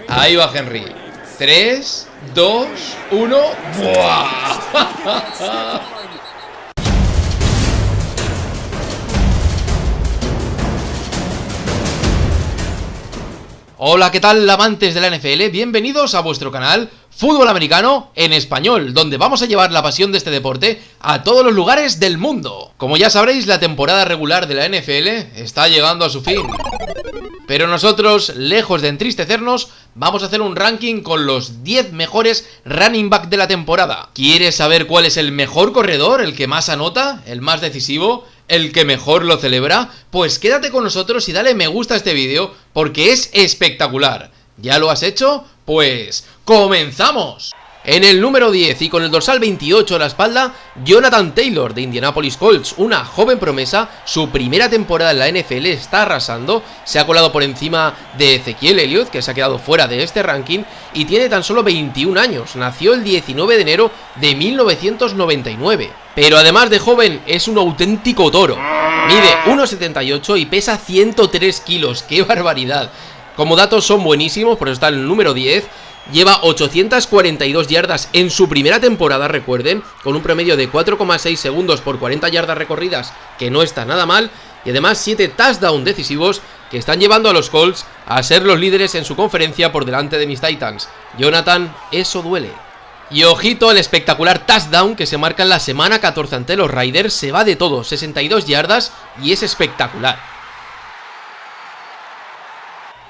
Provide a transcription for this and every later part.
Ahí va Henry. 3, 2, 1. ¡Buah! Hola, ¿qué tal, amantes de la NFL? Bienvenidos a vuestro canal Fútbol Americano en Español, donde vamos a llevar la pasión de este deporte a todos los lugares del mundo. Como ya sabréis, la temporada regular de la NFL está llegando a su fin. Pero nosotros, lejos de entristecernos, vamos a hacer un ranking con los 10 mejores running back de la temporada. ¿Quieres saber cuál es el mejor corredor, el que más anota, el más decisivo, el que mejor lo celebra? Pues quédate con nosotros y dale me gusta a este vídeo porque es espectacular. ¿Ya lo has hecho? Pues ¡comenzamos! En el número 10 y con el dorsal 28 a la espalda, Jonathan Taylor de Indianapolis Colts, una joven promesa. Su primera temporada en la NFL está arrasando, se ha colado por encima de Ezequiel Elliott, que se ha quedado fuera de este ranking, y tiene tan solo 21 años, nació el 19 de enero de 1999. Pero además de joven, es un auténtico toro. Mide 1,78 y pesa 103 kilos, ¡qué barbaridad! Como datos son buenísimos, por eso está en el número 10. Lleva 842 yardas en su primera temporada, recuerden, con un promedio de 4,6 segundos por 40 yardas recorridas, que no está nada mal, y además 7 touchdowns decisivos que están llevando a los Colts a ser los líderes en su conferencia por delante de mis Titans. Jonathan, eso duele. Y ojito al espectacular touchdown que se marca en la semana 14 ante los Raiders, se va de todo, 62 yardas y es espectacular.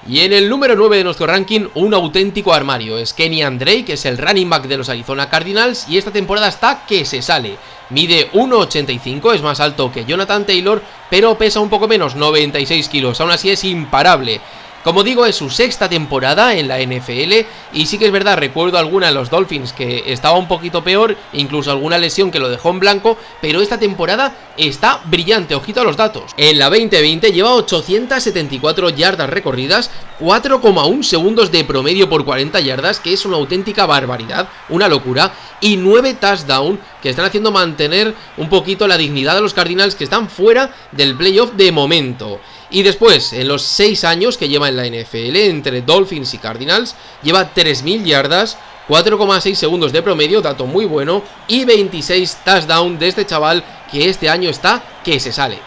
Y en el número 9 de nuestro ranking, un auténtico armario. Es Kenyan Drake, que es el running back de los Arizona Cardinals, y esta temporada está que se sale. Mide 1,85, es más alto que Jonathan Taylor, pero pesa un poco menos, 96 kilos. Aún así es imparable. Como digo, es su sexta temporada en la NFL y sí que es verdad, recuerdo alguna en los Dolphins que estaba un poquito peor, incluso alguna lesión que lo dejó en blanco, pero esta temporada está brillante, ojito a los datos. En la 2020 lleva 874 yardas recorridas, 4,1 segundos de promedio por 40 yardas, que es una auténtica barbaridad, una locura, y 9 touchdowns que están haciendo mantener un poquito la dignidad de los Cardinals, que están fuera del playoff de momento. Y después, en los 6 años que lleva en la NFL, entre Dolphins y Cardinals, lleva 3.000 yardas, 4,6 segundos de promedio, dato muy bueno, y 26 touchdowns de este chaval que este año está que se sale.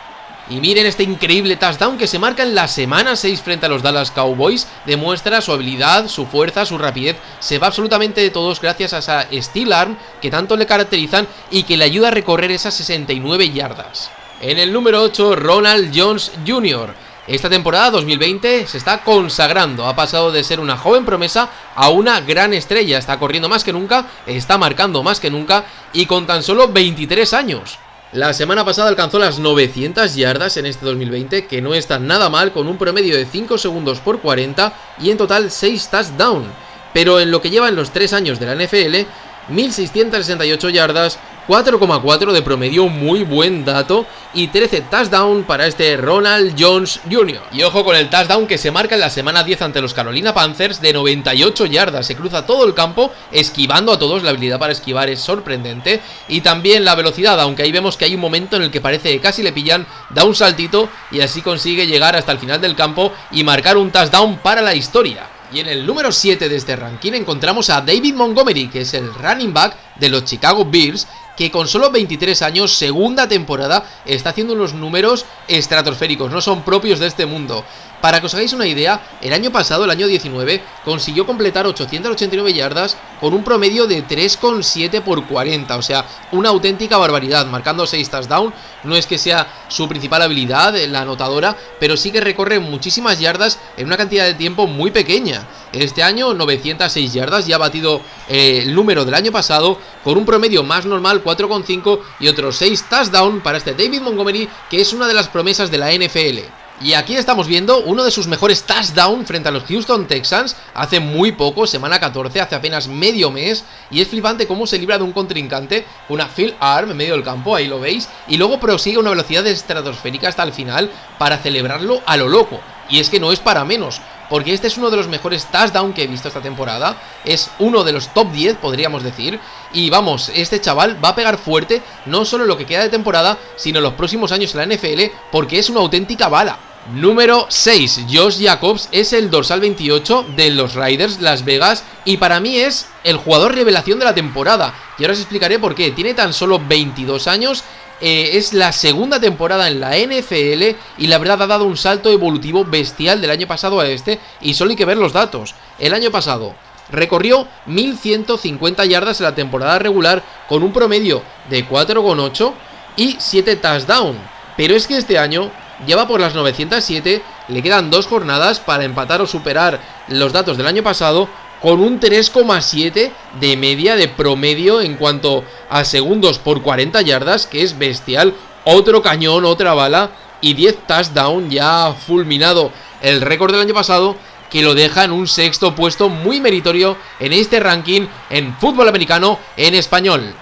Y miren este increíble touchdown que se marca en la semana 6 frente a los Dallas Cowboys. Demuestra su habilidad, su fuerza, su rapidez. Se va absolutamente de todos gracias a esa steel arm que tanto le caracterizan y que le ayuda a recorrer esas 69 yardas. En el número 8, Ronald Jones Jr. Esta temporada 2020 se está consagrando, ha pasado de ser una joven promesa a una gran estrella, está corriendo más que nunca, está marcando más que nunca y con tan solo 23 años. La semana pasada alcanzó las 900 yardas en este 2020, que no está nada mal, con un promedio de 5 segundos por 40 y en total 6 touchdowns. Pero en lo que lleva en los 3 años de la NFL, 1.668 yardas, 4,4 de promedio, muy buen dato, y 13 touchdowns para este Ronald Jones Jr. Y ojo con el touchdown que se marca en la semana 10 ante los Carolina Panthers de 98 yardas, se cruza todo el campo esquivando a todos, la habilidad para esquivar es sorprendente, y también la velocidad, aunque ahí vemos que hay un momento en el que parece que casi le pillan, da un saltito y así consigue llegar hasta el final del campo y marcar un touchdown para la historia. Y en el número 7 de este ranking encontramos a David Montgomery, que es el running back de los Chicago Bears, que con solo 23 años, segunda temporada, está haciendo unos números estratosféricos, no son propios de este mundo. Para que os hagáis una idea, el año pasado, el año 19, consiguió completar 889 yardas con un promedio de 3,7 por 40, o sea, una auténtica barbaridad, marcando 6 touchdowns. No es que sea su principal habilidad, la anotadora, pero sí que recorre muchísimas yardas en una cantidad de tiempo muy pequeña. Este año 906 yardas, ya ha batido el número del año pasado, con un promedio más normal, 4,5, y otros 6 touchdowns para este David Montgomery, que es una de las promesas de la NFL. Y aquí estamos viendo uno de sus mejores touchdowns frente a los Houston Texans hace muy poco, semana 14, hace apenas medio mes, y es flipante cómo se libra de un contrincante, una field arm en medio del campo, ahí lo veis, y luego prosigue una velocidad estratosférica hasta el final para celebrarlo a lo loco. Y es que no es para menos, porque este es uno de los mejores touchdowns que he visto esta temporada, es uno de los top 10, podríamos decir, y vamos, este chaval va a pegar fuerte, no solo en lo que queda de temporada, sino en los próximos años en la NFL, porque es una auténtica bala. Número 6, Josh Jacobs es el dorsal 28 de los Raiders Las Vegas y para mí es el jugador revelación de la temporada. Y ahora os explicaré por qué. Tiene tan solo 22 años, es la segunda temporada en la NFL y la verdad ha dado un salto evolutivo bestial del año pasado a este y solo hay que ver los datos. El año pasado recorrió 1150 yardas en la temporada regular con un promedio de 4,8 y 7 touchdowns. Pero es que este año lleva por las 907, le quedan 2 jornadas para empatar o superar los datos del año pasado con un 3,7 de media de promedio en cuanto a segundos por 40 yardas, que es bestial. Otro cañón, otra bala y 10 touchdowns, ya ha fulminado el récord del año pasado, que lo deja en un sexto puesto muy meritorio en este ranking en fútbol americano en español.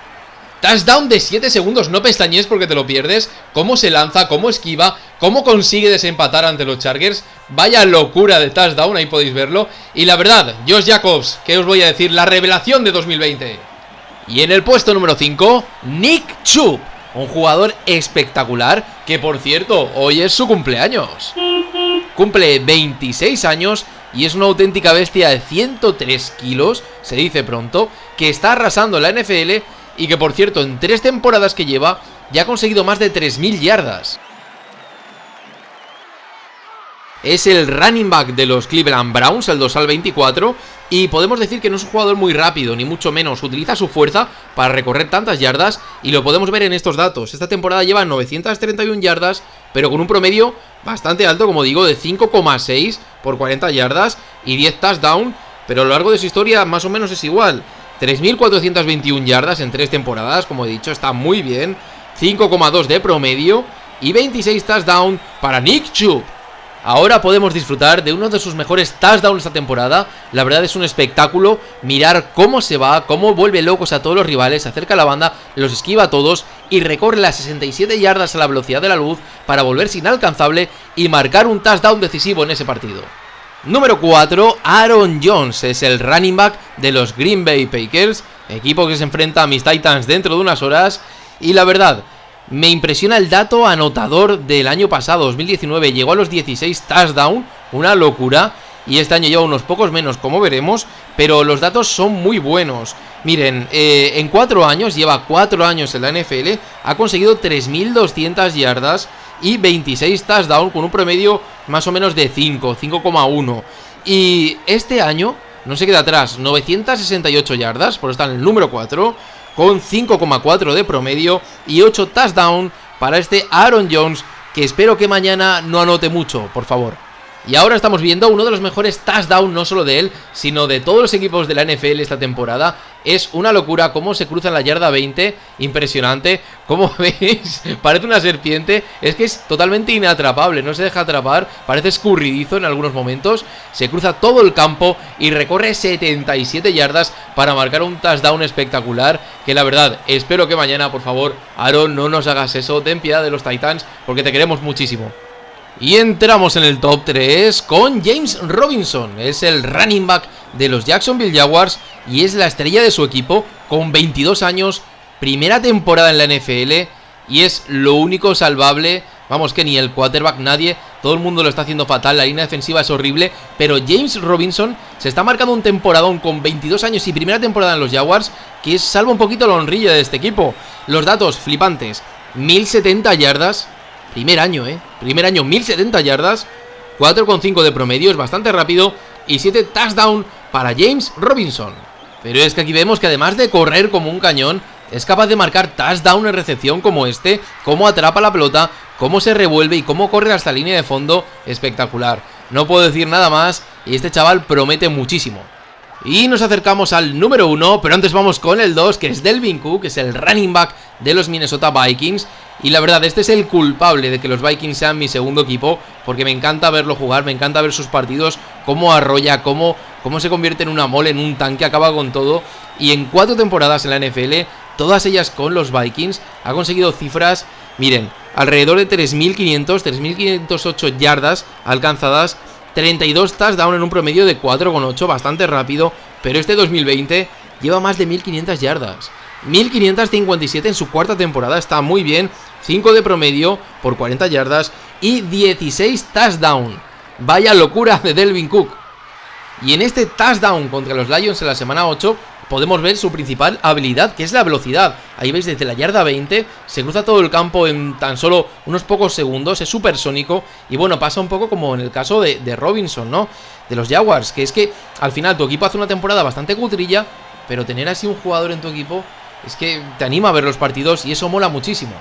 Touchdown de 7 segundos, no pestañees porque te lo pierdes. Cómo se lanza, cómo esquiva, cómo consigue desempatar ante los Chargers. Vaya locura de touchdown, ahí podéis verlo. Y la verdad, Josh Jacobs, ¿qué os voy a decir? La revelación de 2020. Y en el puesto número 5, Nick Chubb, un jugador espectacular, que por cierto, hoy es su cumpleaños. Cumple 26 años y es una auténtica bestia de 103 kilos, se dice pronto, que está arrasando la NFL. Y que por cierto, en 3 temporadas que lleva, ya ha conseguido más de 3000 yardas. Es el running back de los Cleveland Browns, el dorsal 24. Y podemos decir que no es un jugador muy rápido, ni mucho menos. Utiliza su fuerza para recorrer tantas yardas y lo podemos ver en estos datos. Esta temporada lleva 931 yardas, pero con un promedio bastante alto, como digo, de 5,6 por 40 yardas y 10 touchdowns. Pero a lo largo de su historia más o menos es igual. 3.421 yardas en 3 temporadas, como he dicho, está muy bien. 5,2 de promedio y 26 touchdowns para Nick Chubb. Ahora podemos disfrutar de uno de sus mejores touchdowns esta temporada. La verdad es un espectáculo mirar cómo se va, cómo vuelve locos a todos los rivales, se acerca a la banda, los esquiva a todos y recorre las 67 yardas a la velocidad de la luz para volverse inalcanzable y marcar un touchdown decisivo en ese partido. Número 4, Aaron Jones, es el running back de los Green Bay Packers, equipo que se enfrenta a mis Titans dentro de unas horas. Y la verdad, me impresiona el dato anotador del año pasado, 2019, llegó a los 16 touchdowns, una locura. Y este año lleva unos pocos menos, como veremos, pero los datos son muy buenos. Miren, en 4 años, lleva 4 años en la NFL, ha conseguido 3200 yardas y 26 touchdowns con un promedio más o menos de 5,1. Y este año no se queda atrás, 968 yardas, por estar en el número 4, con 5,4 de promedio y 8 touchdowns para este Aaron Jones, que espero que mañana no anote mucho, por favor. Y ahora estamos viendo uno de los mejores touchdowns, no solo de él, sino de todos los equipos de la NFL esta temporada. Es una locura cómo se cruza en la yarda 20, impresionante. Como veis, parece una serpiente, es que es totalmente inatrapable, no se deja atrapar, parece escurridizo en algunos momentos. Se cruza todo el campo y recorre 77 yardas para marcar un touchdown espectacular. Que la verdad, espero que mañana, por favor, Aaron, no nos hagas eso, ten piedad de los Titans, porque te queremos muchísimo. Y entramos en el top 3 con James Robinson, es el running back de los Jacksonville Jaguars y es la estrella de su equipo con 22 años, primera temporada en la NFL y es lo único salvable. Vamos, que ni el quarterback, nadie, todo el mundo lo está haciendo fatal, la línea defensiva es horrible, pero James Robinson se está marcando un temporadón con 22 años y primera temporada en los Jaguars, que es salva un poquito la honrilla de este equipo. Los datos flipantes, 1070 yardas, primer año, 1070 yardas, 4,5 de promedio, es bastante rápido, y 7 touchdowns para James Robinson. Pero es que aquí vemos que además de correr como un cañón, es capaz de marcar touchdown en recepción como este, cómo atrapa la pelota, cómo se revuelve y cómo corre hasta la línea de fondo, espectacular. No puedo decir nada más y este chaval promete muchísimo. Y nos acercamos al número 1, pero antes vamos con el 2, que es Dalvin Cook, que es el running back de los Minnesota Vikings. Y la verdad, este es el culpable de que los Vikings sean mi segundo equipo, porque me encanta verlo jugar, me encanta ver sus partidos, cómo arrolla, cómo se convierte en una mole, en un tanque, acaba con todo. Y en 4 temporadas en la NFL, todas ellas con los Vikings, ha conseguido cifras, miren, alrededor de 3.508 yardas alcanzadas, 32 touchdowns en un promedio de 4,8, bastante rápido, pero este 2020 lleva más de 1.500 yardas. 1.557 en su 4ª temporada, está muy bien. 5 de promedio por 40 yardas y 16 touchdowns. Vaya locura de Dalvin Cook. Y en este touchdown contra los Lions en la semana 8 podemos ver su principal habilidad, que es la velocidad. Ahí veis, desde la yarda 20 se cruza todo el campo en tan solo unos pocos segundos, es supersónico. Y bueno, pasa un poco como en el caso de Robinson, ¿no? De los Jaguars, que es que al final tu equipo hace una temporada bastante cutrilla, pero tener así un jugador en tu equipo es que te anima a ver los partidos y eso mola muchísimo.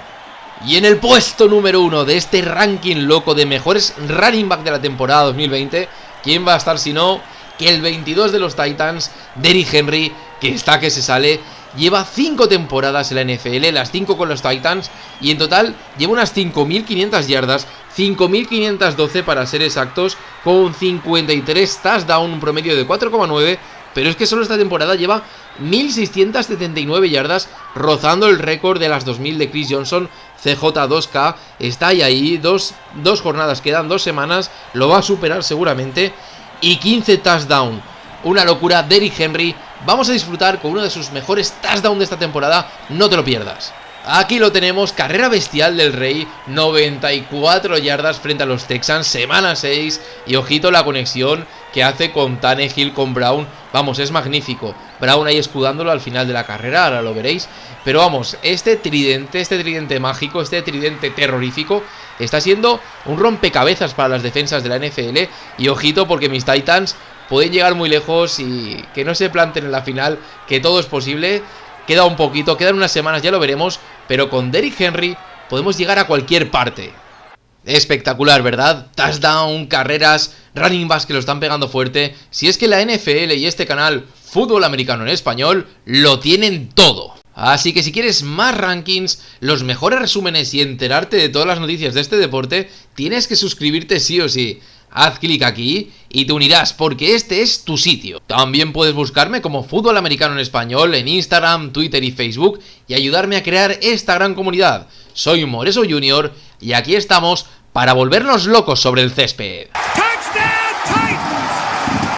Y en el puesto número 1 de este ranking loco de mejores running back de la temporada 2020, ¿quién va a estar si no que el 22 de los Titans, Derrick Henry, que está que se sale? Lleva 5 temporadas en la NFL, las 5 con los Titans, y en total lleva unas 5.500 yardas, 5.512 para ser exactos, con 53 touchdowns, un promedio de 4,9, pero es que solo esta temporada lleva 1.679 yardas, rozando el récord de las 2.000 de Chris Johnson. CJ2K está ahí, dos jornadas, quedan 2 semanas, lo va a superar seguramente, y 15 touchdowns. Una locura, Derrick Henry. Vamos a disfrutar con uno de sus mejores touchdowns de esta temporada, no te lo pierdas. Aquí lo tenemos, carrera bestial del Rey, 94 yardas frente a los Texans, semana 6, y ojito la conexión que hace con Tannehill, con Brown, vamos, es magnífico. Brown ahí escudándolo al final de la carrera, ahora lo veréis, pero vamos, este tridente mágico, este tridente terrorífico, está siendo un rompecabezas para las defensas de la NFL, y ojito porque mis Titans pueden llegar muy lejos y que no se planten en la final, que todo es posible. Queda un poquito, quedan unas semanas, ya lo veremos, pero con Derrick Henry podemos llegar a cualquier parte. Espectacular, ¿verdad? Touchdown, carreras, running backs que lo están pegando fuerte. Si es que la NFL y este canal Fútbol Americano en Español lo tienen todo. Así que si quieres más rankings, los mejores resúmenes y enterarte de todas las noticias de este deporte, tienes que suscribirte sí o sí. Haz clic aquí y te unirás porque este es tu sitio. También puedes buscarme como Fútbol Americano en Español en Instagram, Twitter y Facebook y ayudarme a crear esta gran comunidad. Soy Moreso Junior y aquí estamos para volvernos locos sobre el césped.